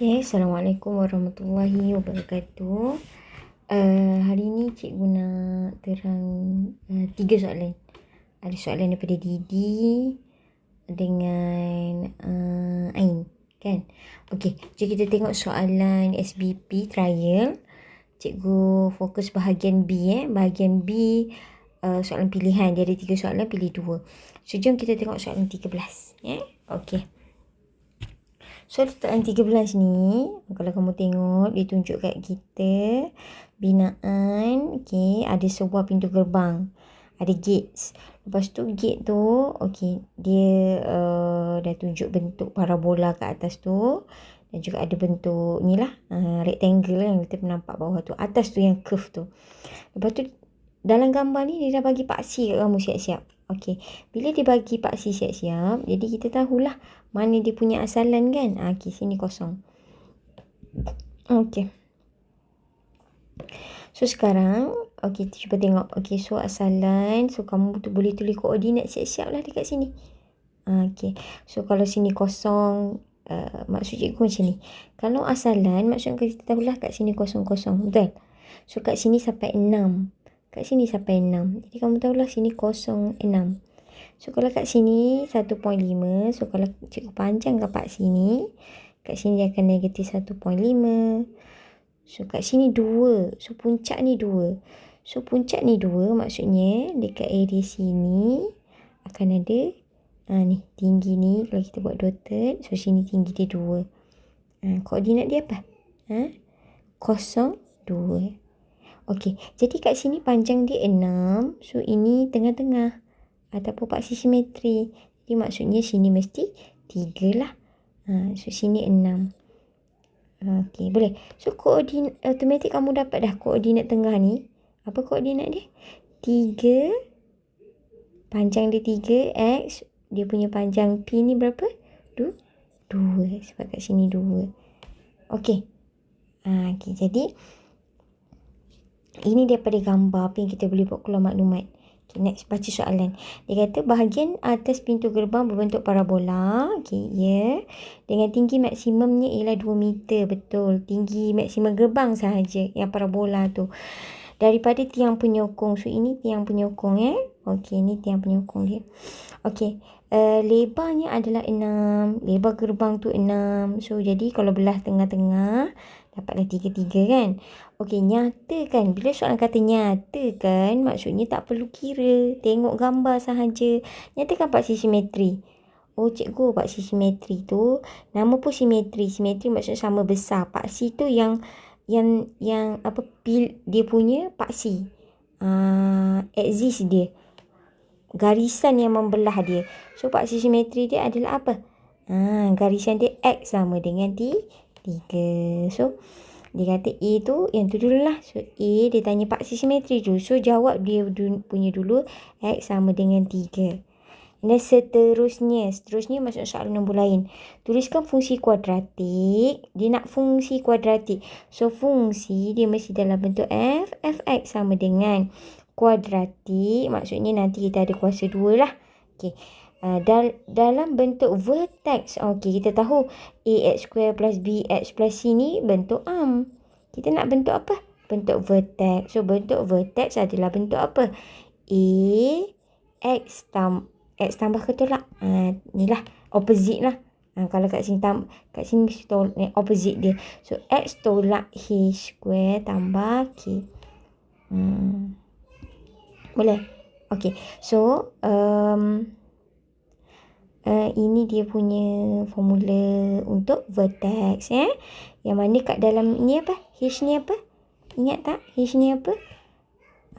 Okay, Assalamualaikum warahmatullahi wabarakatuh. Hari ni cikgu nak terang 3 soalan. Ada soalan daripada Didi dengan Ain, kan? Okay, jom kita tengok soalan SBP trial. Cikgu fokus bahagian B. Bahagian B soalan pilihan. Dia ada 3 soalan, pilih 2. So, jom kita tengok soalan 13. Okay. So, soalan 13 ni, kalau kamu tengok, dia tunjuk kat kita binaan, okay, ada sebuah pintu gerbang. Ada gates. Lepas tu, gate tu, okay, dia dah tunjuk bentuk parabola kat atas tu. Dan juga ada bentuk ni lah, rectangle yang kita nampak bawah tu. Atas tu yang curve tu. Lepas tu, dalam gambar ni, dia dah bagi paksi kat kamu siap-siap. Okay, bila dia bagi paksi siap-siap, jadi kita tahulah mana dia punya asalan, kan? Okay, sini kosong. Okay. So, sekarang, okay, cuba tengok. Okay, so asalan. So, kamu boleh tulis koordinat siap-siap lah dekat sini. Okay. So, kalau sini kosong, maksud cikgu macam ni. Kalau asalan, maksudnya kita tahulah kat sini kosong-kosong. Betul? So, kat sini sampai 6. Kat sini sampai 6. Jadi, kamu tahulah sini kosong 6. So, kalau kat sini 1.5. So, kalau cikgu panjang kat sini, kat sini dia akan negatif 1.5. So, kat sini 2. So, puncak ni 2. So, puncak ni 2. Maksudnya, dekat area sini akan ada ni, tinggi ni. Kalau kita buat dotted. So, sini tinggi dia 2. Koordinat dia apa? 0, 2. Okey, jadi kat sini panjang dia 6. So, ini tengah-tengah. Ataupun paksi simetri. Jadi, maksudnya sini mesti 3 lah. So, sini 6. Okey, boleh. So, koordinat automatik kamu dapat dah koordinat tengah ni. Apa koordinat dia? 3. Panjang dia 3. X. Dia punya panjang P ni berapa? 2. Sebab kat sini 2. Okey. Okey, jadi ini daripada gambar apa yang kita boleh buat keluar maklumat. Okay, next, baca soalan. Dia kata bahagian atas pintu gerbang berbentuk parabola. Okay, dengan tinggi maksimumnya ialah 2 meter. Betul. Tinggi maksimum gerbang sahaja yang parabola tu. Daripada tiang penyokong. So, ini tiang penyokong. Okay, ini tiang penyokong dia. Okay. Lebarnya adalah 6. Lebar gerbang tu 6. So, jadi kalau belah tengah-tengah, dapatlah 3 kan. Okey, nyatakan. Bila soalan kata nyatakan, maksudnya tak perlu kira. Tengok gambar sahaja. Nyatakan paksi simetri. Oh, cikgu, paksi simetri tu, nama pun simetri. Simetri maksudnya sama besar. Paksi tu yang apa, dia punya paksi. Axis dia. Garisan yang membelah dia. So, paksi simetri dia adalah apa? Garisan dia X sama dengan 3. So, dia kata A tu, yang tu dulu lah. So, A dia tanya paksi simetri tu. So, jawab dia punya dulu. X sama dengan 3. Dan seterusnya. Seterusnya maksud soalan nombor lain. Tuliskan fungsi kuadratik. Dia nak fungsi kuadratik. So, fungsi dia mesti dalam bentuk F. Fx sama dengan kuadratik. Maksudnya nanti kita ada kuasa 2 lah. Okay. Dalam bentuk vertex. Okey, kita tahu ax square plus bx plus c ni bentuk arm. Kita nak bentuk apa? Bentuk vertex. So, bentuk vertex adalah bentuk apa? X tambah ke tolak? Inilah opposite lah. Kalau kat sini kat sini mesti tolak, opposite dia. So, x tolak h square tambah k. Boleh? Okey. So, ini dia punya formula untuk vertex. Yang mana kat dalam ni apa? H ni apa? Ingat tak? H ni apa?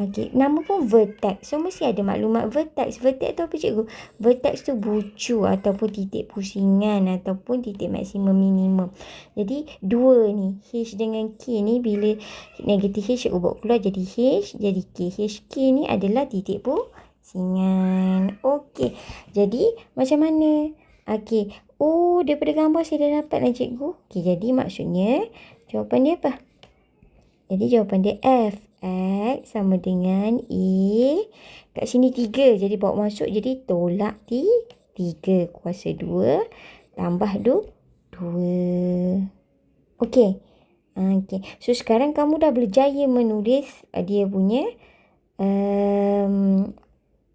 Okey, nama pun vertex. So, mesti ada maklumat vertex. Vertex tu apa, cikgu? Vertex tu bucu ataupun titik pusingan ataupun titik maksimum minimum. Jadi, 2 ni. H dengan K ni bila negatif H, cikgu buat keluar jadi H, jadi K. HK ni adalah titik pusingan. Okey. Jadi, macam mana? Okey. Oh, daripada gambar saya dah dapat lah, cikgu. Okey, jadi maksudnya jawapan dia apa? Jadi, jawapan dia F. X sama dengan E. Kat sini 3. Jadi, bawa masuk. Jadi, tolak 3. Kuasa 2 tambah 2. Okey. Okey. So, sekarang kamu dah berjaya menulis dia punya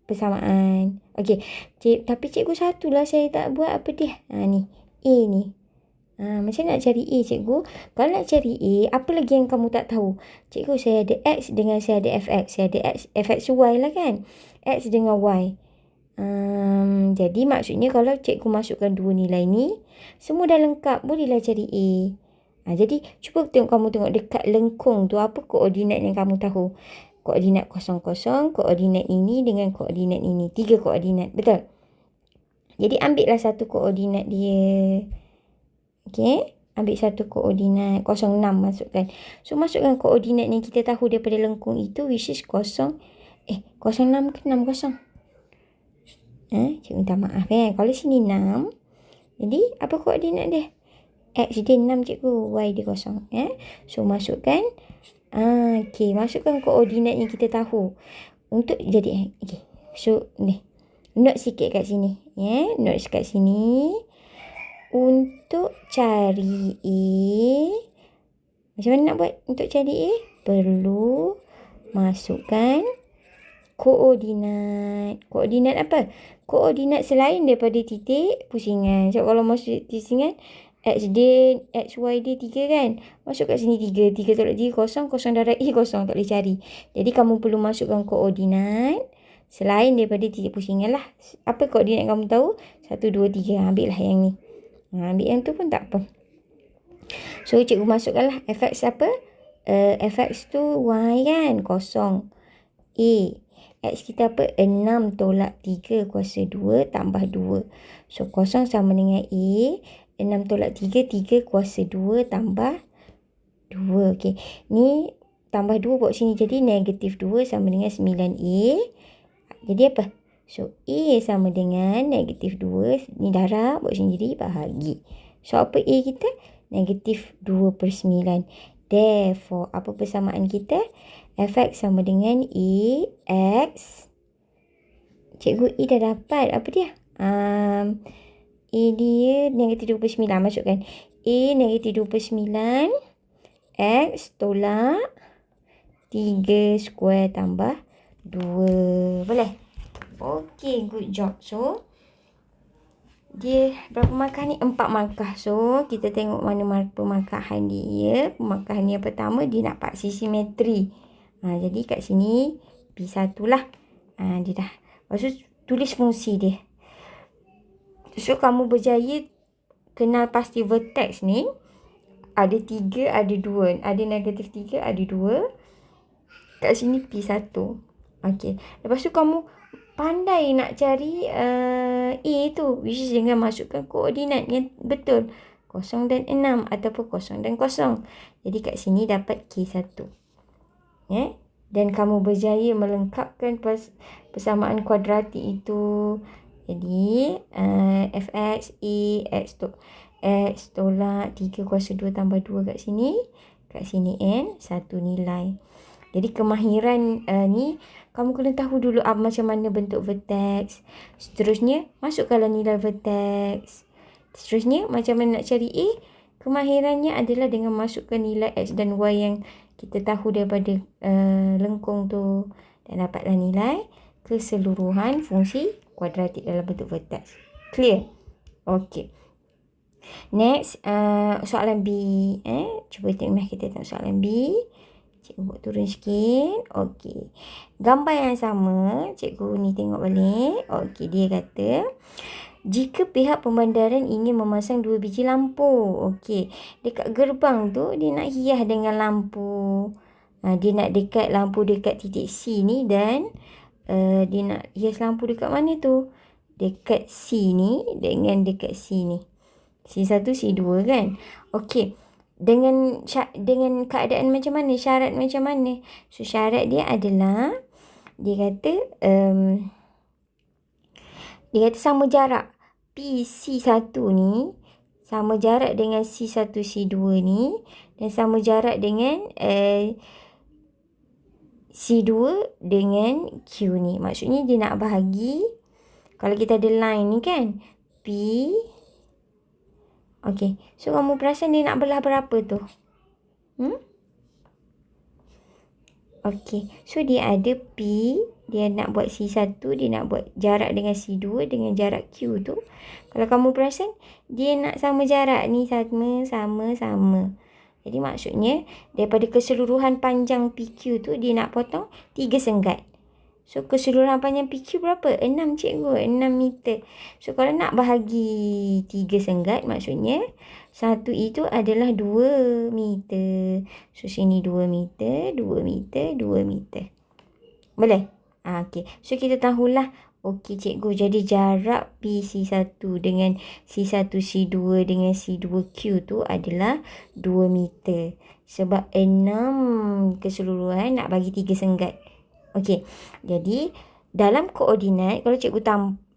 persamaan. Okey. Tapi cikgu satulah saya tak buat apa dia. Ni. A ni. Macam nak cari A, cikgu? Kalau nak cari A, apa lagi yang kamu tak tahu? Cikgu, saya ada X dengan saya ada FX. Saya ada FXY lah kan? X dengan Y. Jadi maksudnya kalau cikgu masukkan dua nilai ni, semua dah lengkap. Bolehlah cari A. Jadi cuba kamu tengok dekat lengkung tu apa koordinat yang kamu tahu. Koordinat 00, koordinat ini dengan koordinat ini. 3 koordinat. Betul? Jadi ambillah satu koordinat dia. Okey. Ambil satu koordinat 06 masukkan. So masukkan koordinat yang kita tahu daripada lengkung itu which is 06 ke 60. Cikgu minta maaf kan. Kalau sini 6. Jadi apa koordinat dia? X dia 6 cikgu. Y dia 0. So masukkan. Okey. Masukkan koordinat yang kita tahu. Untuk jadi. Okey. So ni. Note sikit kat sini. Note kat sini. Untuk cari A. Macam mana nak buat untuk cari A? Perlu masukkan koordinat. Koordinat apa? Koordinat selain daripada titik pusingan. So, kalau masuk pusingan, X dia, XY dia 3 kan? Masuk kat sini 3. 3 tolak 3, 0. 0 darab A, 0. Tak boleh cari. Jadi, kamu perlu masukkan koordinat selain daripada titik pusingan lah. Apa koordinat kamu tahu? 1, 2, 3. Ambil lah yang ni. Ambil yang tu pun tak apa. So, cikgu masukkanlah fx apa? Fx tu y kan? 0. A. X kita apa? 6 tolak 3 kuasa 2 tambah 2. So, 0 sama dengan A. 6 tolak 3, 3 kuasa 2 tambah 2. Okey. Ni tambah 2 buat sini. Jadi, negatif 2 sama dengan 9A. Jadi, apa? So, A sama dengan negatif 2. Ni darab. Buat sini jadi bahagi. So, apa A kita? Negatif 2/9. Therefore, apa persamaan kita? Fx sama dengan Ax. Cikgu A dah dapat. Apa dia? A dia negatif 2/9. Masukkan. A negatif 2/9. X tolak 3 square tambah 2. Boleh? Okey, good job. So, dia berapa markah ni? 4 markah. So, kita tengok mana pemarkahan dia. Pemarkahan yang pertama, dia nak paksi simetri. Jadi, kat sini, P1 lah. Dia dah. Lepas tu, tulis fungsi dia. So, kamu berjaya kenal pasti vertex ni. Ada 3, ada 2. Ada negatif 3, ada 2. Kat sini, P1. Okey. Lepas tu, kamu pandai nak cari A tu. Which is dengan masukkan koordinat yang betul. 0 dan 6 ataupun 0 dan 0. Jadi kat sini dapat K1. Dan kamu berjaya melengkapkan persamaan kuadratik itu. Jadi Fx, A, X tolak 3 kuasa 2 tambah 2 kat sini. Kat sini N, 1 nilai. Jadi kemahiran ni kamu kena tahu dulu macam mana bentuk vertex. Seterusnya masukkanlah nilai vertex. Seterusnya macam mana nak cari A. Kemahirannya adalah dengan masukkan nilai X dan Y yang kita tahu daripada lengkung tu. Dan dapatlah nilai keseluruhan fungsi kuadratik dalam bentuk vertex. Clear? Okey. Next, soalan B. Cuba kita tengok soalan B. Cikgu buat turun sikit. Okey. Gambar yang sama. Cikgu ni tengok balik. Okey. Dia kata, jika pihak pemandaran ingin memasang 2 biji lampu. Okey. Dekat gerbang tu, dia nak hias dengan lampu. Dia nak dekat lampu dekat titik C ni. Dan dia nak hias lampu dekat mana tu? Dekat C ni dengan dekat C ni. C1, C2 kan? Okey. Dengan keadaan macam mana? Syarat macam mana? So, syarat dia adalah dia kata sama jarak. PC1 ni sama jarak dengan C1, C2 ni. Dan sama jarak dengan C2 dengan Q ni. Maksudnya dia nak bahagi. Kalau kita ada line ni kan. P. Okey. So, kamu perasan dia nak belah berapa tu? Okey. So, dia ada P. Dia nak buat C1. Dia nak buat jarak dengan C2 dengan jarak Q tu. Kalau kamu perasan, dia nak sama jarak ni. Sama. Jadi, maksudnya, daripada keseluruhan panjang PQ tu, dia nak potong 3 senggat. So, keseluruhan panjang PQ berapa? 6 cikgu. 6 meter. So, kalau nak bahagi 3 senggat, maksudnya, satu itu adalah 2 meter. So, sini 2 meter, 2 meter, 2 meter. Boleh? Okey. So, kita tahulah. Okey, cikgu. Jadi, jarak PC1 dengan C1C2 dengan C2Q tu adalah 2 meter. Sebab 6 keseluruhan nak bagi 3 senggat. Okey. Jadi, dalam koordinat, kalau cikgu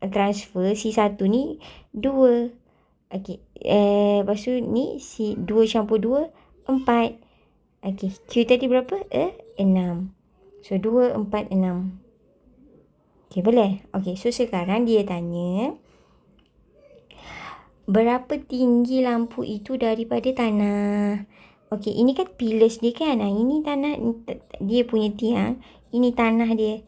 transfer C1 ni 2. Okey. Lepas tu ni C2 campur 2, 4. Okey. Q tadi berapa? 6. So, 2, 4, 6. Okey, boleh? Okey. So, sekarang dia tanya, berapa tinggi lampu itu daripada tanah? Okey, ini kan pillars dia kan. Ini tanah, dia punya tiang. Ini tanah dia.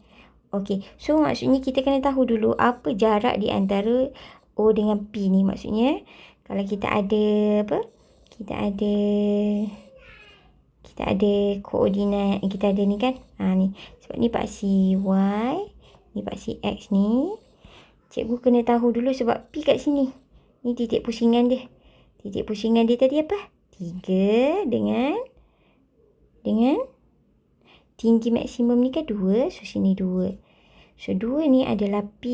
Okey, so maksudnya kita kena tahu dulu apa jarak di antara O dengan P ni. Maksudnya, kalau kita ada apa? Kita ada koordinat. Kita ada ni kan. Ni. Sebab ni paksi Y. Ni paksi X ni. Cikgu kena tahu dulu sebab P kat sini. Ni titik pusingan dia. Titik pusingan dia tadi apa? 3 dengan tinggi maksimum ni kan 2. So, sini 2. So, 2 ni adalah P.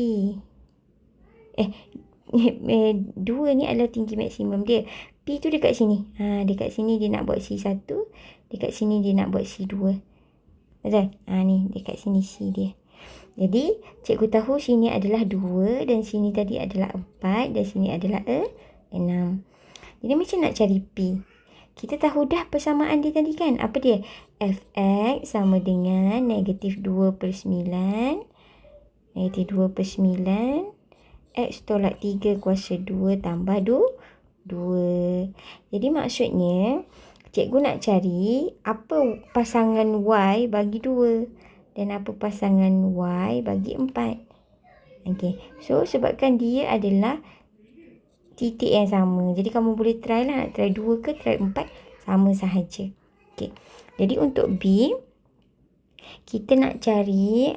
2 ni adalah tinggi maksimum dia. P tu dekat sini. Dekat sini dia nak buat C1. Dekat sini dia nak buat C2. Betul? Ni dekat sini C dia. Jadi, cikgu tahu sini adalah 2 dan sini tadi adalah 4 dan sini adalah 6. Jadi, macam nak cari P? Kita tahu dah persamaan dia tadi kan. Apa dia? Fx sama dengan negatif 2/9. Negatif 2/9. X tolak 3 kuasa 2 tambah 2. Jadi maksudnya, cikgu nak cari apa pasangan Y bagi 2. Dan apa pasangan Y bagi 4. Okey. So, sebabkan dia adalah titik yang sama. Jadi, kamu boleh try lah. Nak try 2 ke try 4. Sama sahaja. Okey. Jadi, untuk B, kita nak cari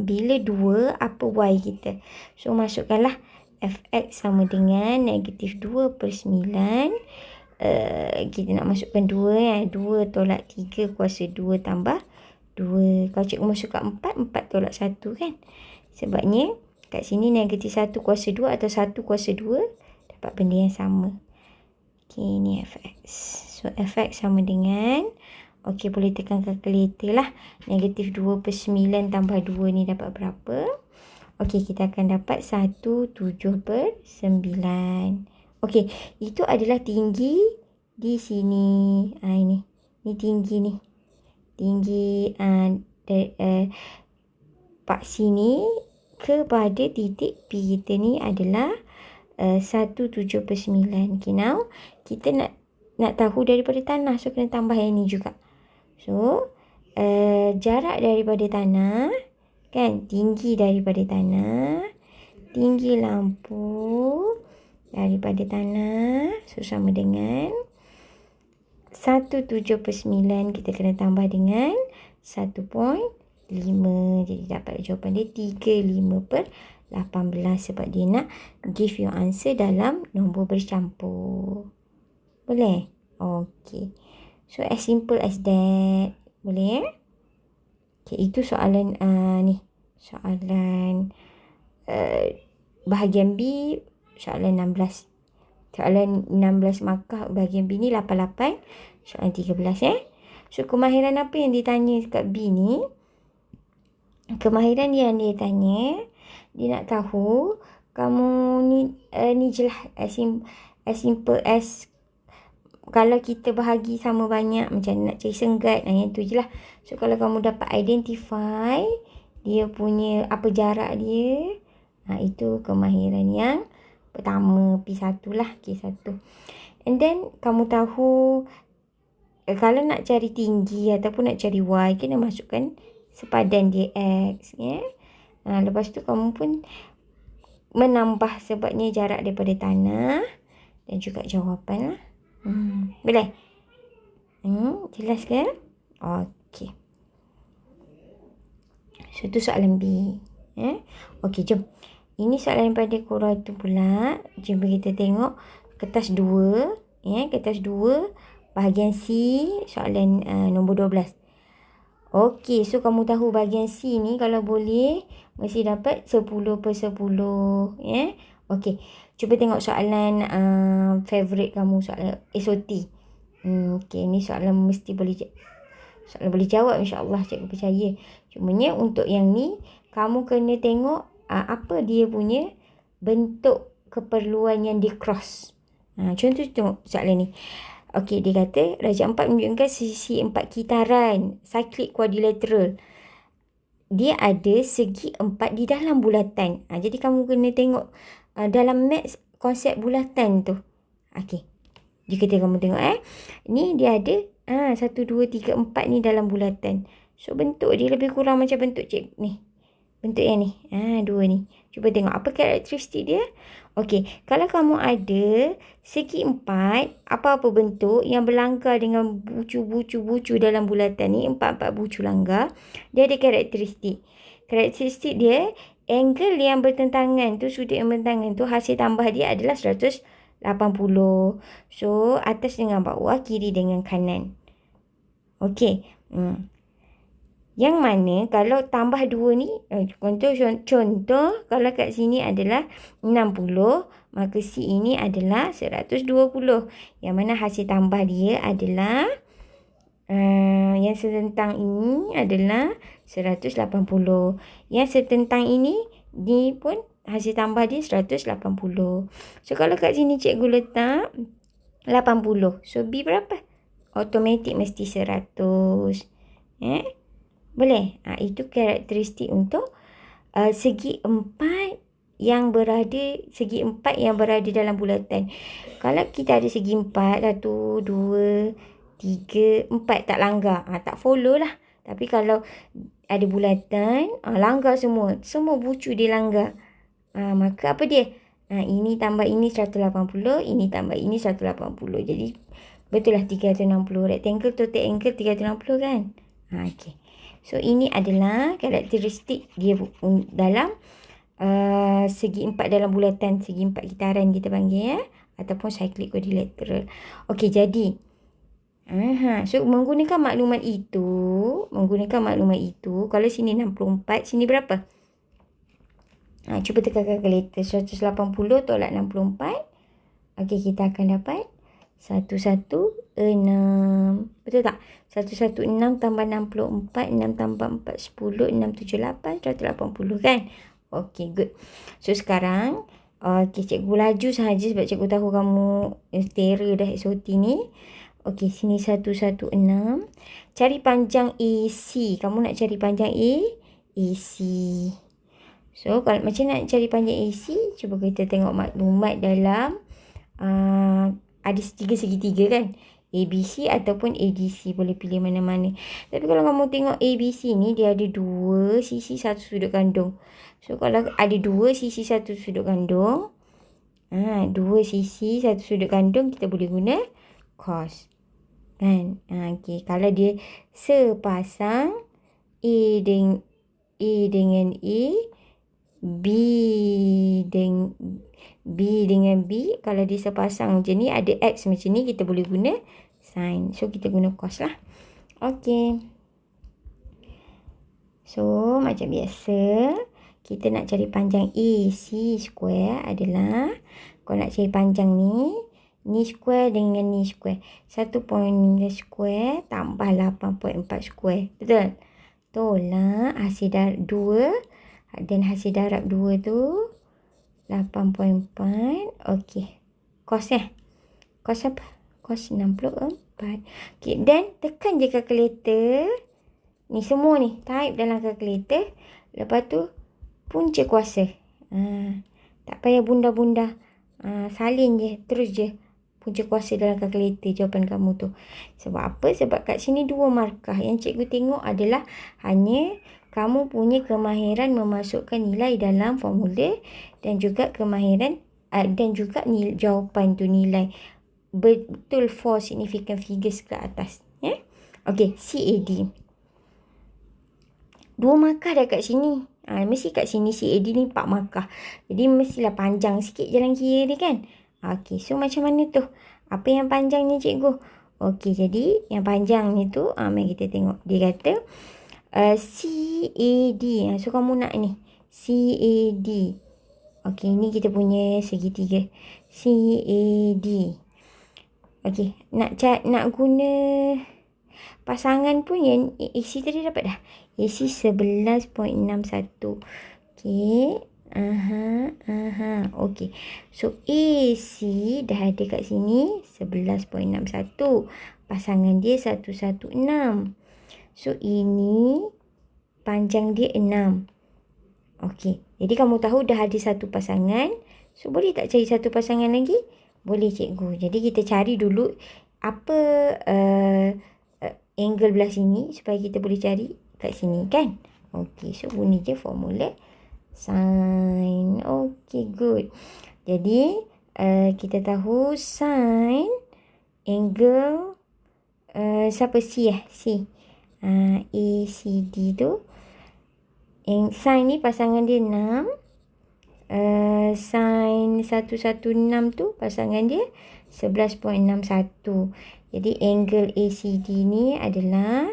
bila 2, apa Y kita. So, masukkanlah Fx sama dengan negatif 2/9. Kita nak masukkan 2 ya. 2 tolak 3 kuasa 2 tambah 2. Kalau cikgu masukkan 4, 4 tolak 1 kan. Sebabnya, kat sini negatif 1 kuasa 2 atau 1 kuasa 2. Dapat benda yang sama. Okey, ni Fx. So, Fx sama dengan, okey, boleh tekan kalkulator lah. Negatif 2/9 tambah 2 ni dapat berapa? Okey, kita akan dapat 1/7/9. Okey, itu adalah tinggi di sini. Ini. Ni tinggi ni. Tinggi paksi ni kepada titik P kita ni adalah 1/7/9. Okay, now kita nak tahu daripada tanah. So, kena tambah yang ni juga. So, jarak daripada tanah, kan? Tinggi daripada tanah. Tinggi lampu daripada tanah. So, sama dengan 1/7/9. Kita kena tambah dengan 1.5. Jadi, dapat jawapan dia 35/18 sebab dia nak give your answer dalam nombor bercampur. Boleh? Okey. So, as simple as that. Boleh? Okey, itu soalan ni. Soalan bahagian B, soalan 16. Soalan 16 markah bahagian B ni 88. Soalan 13 So, kemahiran apa yang ditanya kat B ni? Kemahiran yang dia tanya, dia nak tahu kamu ni je lah as simple as kalau kita bahagi sama banyak, macam nak cari senggat, yang tu je lah. So, kalau kamu dapat identify dia punya apa jarak dia, itu kemahiran yang pertama P1 lah, K1. And then kamu tahu kalau nak cari tinggi ataupun nak cari Y, kena masukkan sepadan dia X. Lepas tu kamu pun menambah sebabnya jarak daripada tanah dan juga jawapan lah. Boleh? Jelas ke? Okey. So, tu soalan B. Okey, jom. Ini soalan pada korang tu pula. Jom kita tengok kertas 2. Kertas 2 bahagian C, soalan nombor 12. Okey, so kamu tahu bahagian C ni kalau boleh mesti dapat 10/10. Okey, cuba tengok soalan favorite kamu, soalan SOT. Okey, ni soalan mesti boleh jawab, insya-Allah cikgu percaya. Cumanya untuk yang ni kamu kena tengok apa dia punya bentuk keperluan yang di cross. Contoh tengok soalan ni. Okey, dia kata darjah 4 menunjukkan sisi 4 kitaran cyclic quadrilateral. Dia ada segi 4 di dalam bulatan. Jadi kamu kena tengok dalam maths konsep bulatan tu. Okey. Jika kamu tengok ni dia ada 1 2 3 4 ni dalam bulatan. So bentuk dia lebih kurang macam bentuk cik ni. Bentuk yang ni. 2 ni. Cuba tengok apa karakteristik dia. Okey, kalau kamu ada segi 4 apa-apa bentuk yang berlanggar dengan bucu dalam bulatan ni, 4 bucu langgar, dia ada karakteristik. Karakteristik dia, angle yang bertentangan tu, sudut yang bertentangan tu, hasil tambah dia adalah 180. So, atas dengan bawah, kiri dengan kanan. Okey. Yang mana kalau tambah 2 ni, contoh kalau kat sini adalah 60, maka C ini adalah 120. Yang mana hasil tambah dia adalah yang setentang ini adalah 180. Yang setentang ini pun hasil tambah dia 180. So kalau kat sini cikgu letak 80. So B berapa? Automatik mesti 100. Boleh? Itu karakteristik untuk segi 4 yang berada dalam bulatan. Kalau kita ada segi 4, 1, 2, 3, 4 tak langgar, tak follow lah. Tapi kalau ada bulatan, langgar semua. Semua bucu dia langgar. Maka apa dia? Ini tambah ini 180, ini tambah ini 180. Jadi betul lah 360. Rectangle total angle 360 kan? Okey. So, ini adalah karakteristik dia dalam segi 4 dalam bulatan, segi 4 kitaran kita panggil ataupun cyclic quadrilateral. Okey, jadi so menggunakan maklumat itu, kalau sini 64, sini berapa? Cuba tekan kalkulator. 180 tolak 64. Okey, kita akan dapat 116. Betul tak? 116 tambah 64, 6 tambah 4, 10, 6, 7, 8, 180 kan? Okey, good. So, sekarang, cikgu laju sahaja sebab cikgu tahu kamu terror dah SOT ni. Okey, sini 116. Cari panjang AC. Kamu nak cari panjang AC. So, kalau macam nak cari panjang AC, cuba kita tengok maklumat dalam ada 3 segitiga kan? ABC ataupun ADC, boleh pilih mana-mana. Tapi kalau kamu tengok ABC ni, dia ada 2 sisi 1 sudut kandung. So, kalau ada 2 sisi 1 sudut kandung, 2 sisi 1 sudut kandung, kita boleh guna cos. Kan? Okay. Kalau dia sepasang A dengan A, B dengan B, kalau dia sepasang macam ni, ada X macam ni, kita boleh guna sin. So, kita guna cos lah. Okey. So, macam biasa, kita nak cari panjang AC square adalah, kalau nak cari panjang ni square dengan ni square. 1.5 square tambah 8.4 square. Betul? Tolak hasil darab 2 dan hasil darab 2 tu 8.4. Okey. Cos Cos apa? Cos 64. Okey, dan tekan je kalkulator. Ni semua ni type dalam kalkulator. Lepas tu punca kuasa. Tak payah bunda-bunda Salin je. Terus je. Punca kuasa dalam kalkulator jawapan kamu tu. Sebab apa? Sebab kat sini 2 markah. Yang cikgu tengok adalah hanya kamu punya kemahiran memasukkan nilai dalam formula dan juga kemahiran dan juga jawapan tu nilai betul 4 significant figures ke atas. Okey, CAD. 2 markah dah kat sini. Mesti kat sini CAD ni 4 markah. Jadi mestilah panjang sikit jalan kira dia kan. Okey, so macam mana tu? Apa yang panjangnya cikgu? Okey, jadi yang panjangnya tu, mari kita tengok. Dia kata CAD. So kamu nak ni. CAD. Okey, ni kita punya segitiga. CAD. Okey, nak guna pasangan pun yang AC tadi dapat dah. AC 11.61. Okey. Okey. So AC dah ada kat sini 11.61. Pasangan dia 116. So ini panjang dia 6. Okey. Jadi kamu tahu dah ada satu pasangan. So boleh tak cari satu pasangan lagi? Boleh cikgu. Jadi kita cari dulu apa angle belah sini supaya kita boleh cari kat sini kan. Okey. So guna je formula sin. Okey, good. Jadi kita tahu sin angle siapa C C. ACD tu. Sin ni pasangan dia 6. Sin 116 tu pasangan dia 11.61. Jadi angle ACD ni adalah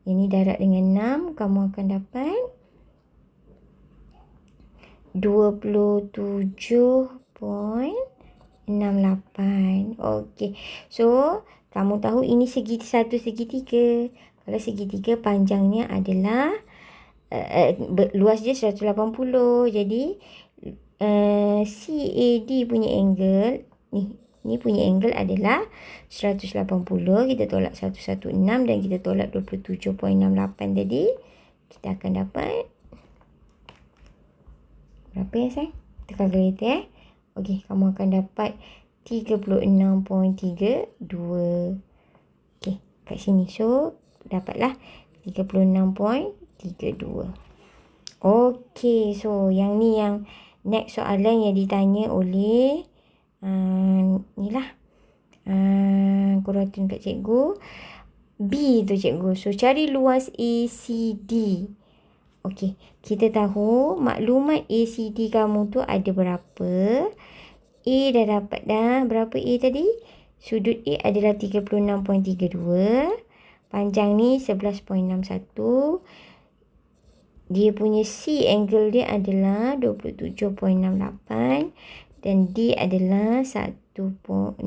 ini darab dengan 6. Kamu akan dapat 27.68. Okey. So, kamu tahu ini satu segitiga. Kalau segitiga panjangnya adalah luas dia 180. Jadi CAD punya angle ni punya angle adalah 180. Kita tolak 116 dan kita tolak 27.68 tadi. Kita akan dapat berapa ya sayang? Kita kalkulator Okey, kamu akan dapat 36.32. Okey, kat sini. So, dapatlah 36.32. Okey, so yang ni yang next soalan yang ditanya oleh ni lah. Kuratan kat cikgu. B tu cikgu. So, cari luas ACD. Okey, kita tahu maklumat ACD kamu tu ada berapa. A dah dapat dah. Berapa A tadi? Sudut A adalah 36.32. Panjang ni 11.61. Dia punya C angle dia adalah 27.68. Dan D adalah 1.116.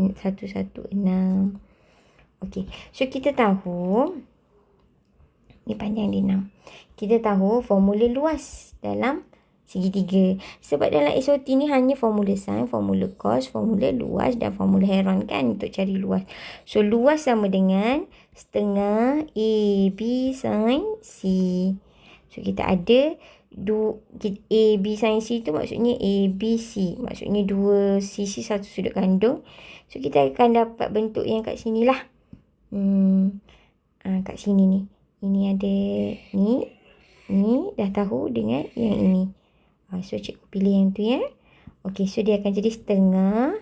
Okey. So, kita tahu. Ni panjang dia 6. Kita tahu formula luas dalam segitiga. Sebab dalam SOT ni hanya formula sin, formula cos, formula luas dan formula heron kan untuk cari luas. So, luas sama dengan setengah AB sin C. So, kita ada AB sin C tu maksudnya ABC. Maksudnya dua sisi satu sudut kandung. So, kita akan dapat bentuk yang kat sini lah. Kat sini ni. Ini ada ni dah tahu dengan yang ini. So, cikgu pilih yang tu ya. Okey, so dia akan jadi setengah.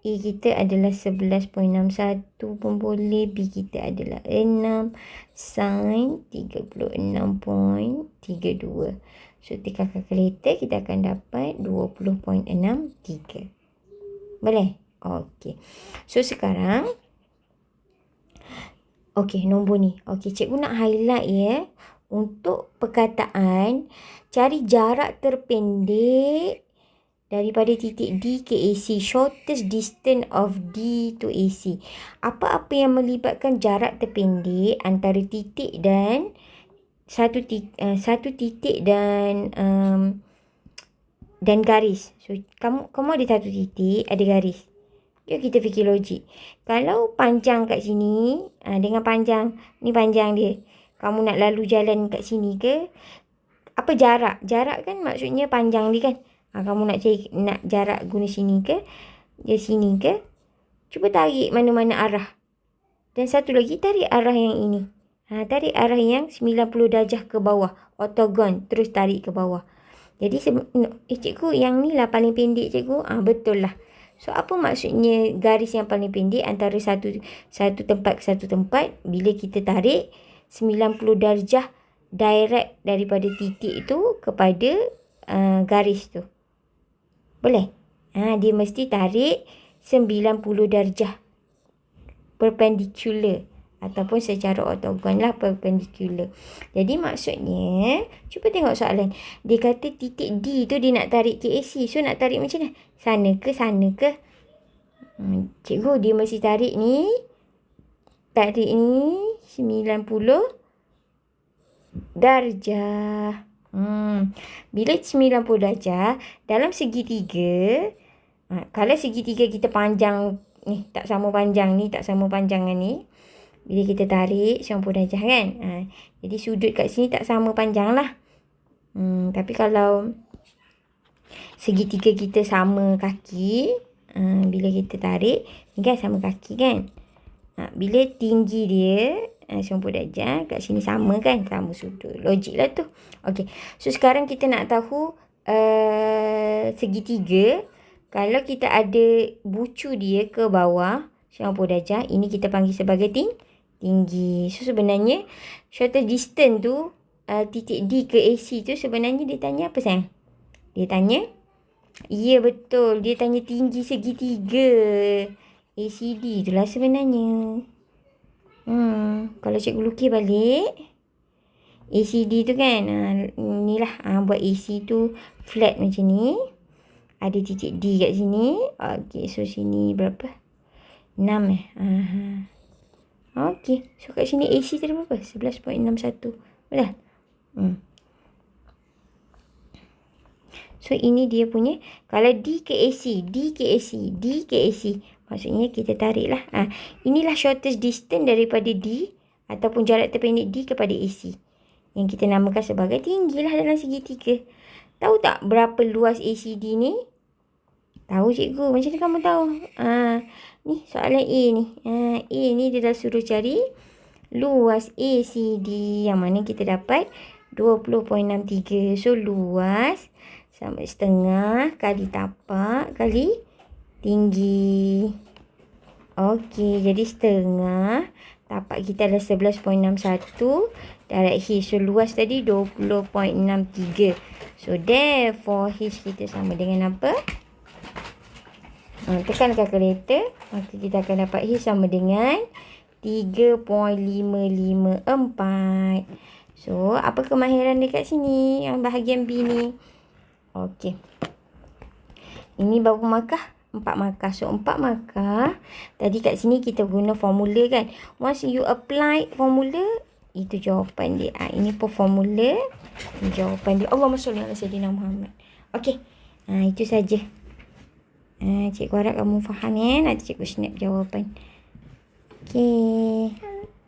A kita adalah 11.61 pun boleh. B kita adalah 6. Sin 36.32. So, tekan kalkulator kita akan dapat 20.63. Boleh? Okey. So, sekarang okey, nombor ni. Okey, cikgu nak highlight ya. Untuk perkataan, cari jarak terpendek daripada titik D ke AC. Shortest distance of D to AC. Apa-apa yang melibatkan jarak terpendek antara titik dan satu titik dan garis. So, kamu ada satu titik, ada garis. Yuk kita fikir logik. Kalau panjang kat sini, dengan panjang, ni panjang dia. Kamu nak lalu jalan kat sini ke? Apa jarak? Jarak kan maksudnya panjang dia kan? Kamu nak cari nak jarak guna sini ke? Dari sini ke. Cuba tarik mana-mana arah. Dan satu lagi tarik arah yang ini. Tarik arah yang 90 darjah ke bawah. Ortogon. Terus tarik ke bawah. Jadi cikgu yang ni lah paling pendek cikgu. Betul lah. So apa maksudnya garis yang paling pendek antara satu tempat ke satu tempat. Bila kita tarik 90 darjah direct daripada titik itu kepada garis tu. Boleh? Dia mesti tarik 90 darjah perpendicular ataupun secara ortogon lah perpendicular. Jadi maksudnya, cuba tengok soalan. Dia kata titik D tu dia nak tarik KAC. So nak tarik macam mana? Sana ke sana ke? Cikgu dia mesti tarik ni. Tarik ni 90 darjah. Bila 90 darjah dalam segitiga, kalau segitiga kita panjang ni tak sama panjang ni, tak sama panjang dengan ni. Bila kita tarik 90 darjah kan. Jadi sudut kat sini tak sama panjang lah. Tapi kalau segitiga kita sama kaki, bila kita tarik, ni kan sama kaki kan. Bila tinggi dia 90 darjah, kat sini sama kan, sama sudut. Logik lah tu. Okay. So sekarang kita nak tahu segitiga. Kalau kita ada bucu dia ke bawah 90 darjah, ini kita panggil sebagai tinggi. So sebenarnya shortest distance tu titik D ke AC tu sebenarnya dia tanya apa sayang? Dia tanya, ya betul, dia tanya tinggi segitiga ACD tu lah sebenarnya. Kalau cikgu lukis balik ACD tu kan, ni lah buat AC tu flat macam ni. Ada titik D kat sini. Okay, so sini berapa? 6 Okay, so kat sini AC tadi berapa? 11.61. Betul? So ini dia punya. Kalau D ke AC, D ke AC, D ke AC, maksudnya kita tarik lah. Inilah shortest distance daripada D ataupun jarak terpendek D kepada AC, yang kita namakan sebagai tinggi lah dalam segitiga. Tahu tak berapa luas ACD ni? Tahu cikgu. Macam mana kamu tahu? Ni soalan A ni. A ni dia dah suruh cari luas ACD. Yang mana kita dapat 20.63. So luas sama setengah kali tapak kali tinggi. Okey, jadi setengah. Tapak kita adalah 11.61. Darab H. So luas tadi 20.63. So therefore H kita sama dengan apa? Tekan kalkulator. Maka kita akan dapat H sama dengan 3.554. So apa kemahiran dekat sini? Yang bahagian B ni. Okey. Ini berapa markah? 4 markah. So 4 markah. Tadi kat sini kita guna formula kan. Once you apply formula, itu jawapan dia. Ini pun formula. Ini jawapan dia. Allahumma sholli ala sayyidina Muhammad. Okey. Itu saja. Cikgu harap kamu faham ya. Nanti cikgu snap jawapan. Okey.